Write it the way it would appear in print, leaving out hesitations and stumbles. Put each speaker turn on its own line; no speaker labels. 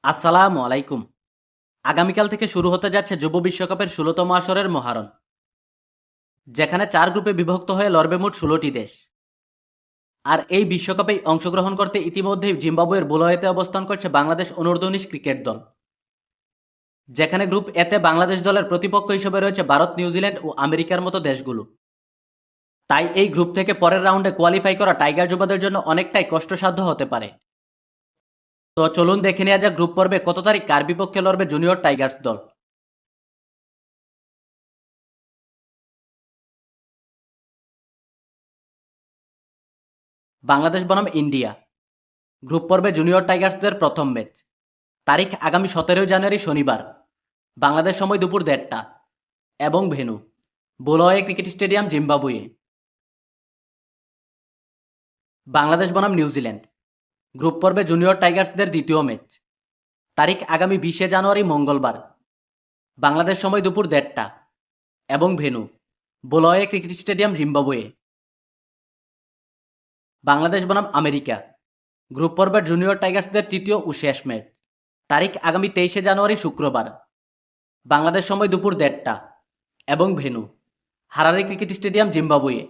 আসসালামু আলাইকুম। আগামীকাল থেকে শুরু হতে যাচ্ছে যুব বিশ্বকাপের ১৬তম আসরের মহারণ, যেখানে ৪ গ্রুপে বিভক্ত হয়ে লড়বে মোট ১৬টি দেশ। আর এই বিশ্বকাপেই অংশগ্রহণ করতে ইতিমধ্যেই জিম্বাবুয়ের বুলয়েতে অবস্থান করছে বাংলাদেশ অনূর্ধ্ব-১৯ ক্রিকেট দল। যেখানে গ্রুপ এতে বাংলাদেশ দলের প্রতিপক্ষ হিসেবে রয়েছে ভারত, নিউজিল্যান্ড ও আমেরিকার মতো দেশগুলো। তাই এই গ্রুপ থেকে পরের রাউন্ডে কোয়ালিফাই করা টাইগার যুবাদের জন্য অনেকটাই কষ্টসাধ্য হতে পারে। তো চলুন দেখে নেওয়া যাক গ্রুপ পর্বে কত তারিখ কার বিপক্ষে লড়বে জুনিয়র টাইগার্স দল। বাংলাদেশ বনাম ইন্ডিয়া। গ্রুপ পর্বে জুনিয়র টাইগার্সদের প্রথম ম্যাচ, তারিখ আগামী ১৭ জানুয়ারি শনিবার, বাংলাদেশ সময় দুপুর ১:৩০ এবং venue Bulawayo cricket stadium, Zimbabwe. Bangladesh বনাম নিউজিল্যান্ড। গ্রুপ পর্বে জুনিয়র টাইগার্সদের দ্বিতীয় ম্যাচ, তারিখ আগামী ২০ জানুয়ারি মঙ্গলবার, বাংলাদেশ সময় দুপুর ১:৩০ এবং venue Bulawayo cricket stadium, Zimbabwe. Bangladesh বনাম আমেরিকা। গ্রুপ পর্বের জুনিয়র টাইগার্সদের তৃতীয় ও শেষ ম্যাচ, তারিখ আগামী ২৩ জানুয়ারি শুক্রবার, বাংলাদেশ সময় দুপুর ১:৩০ এবং venue Harare cricket stadium, Zimbabwe.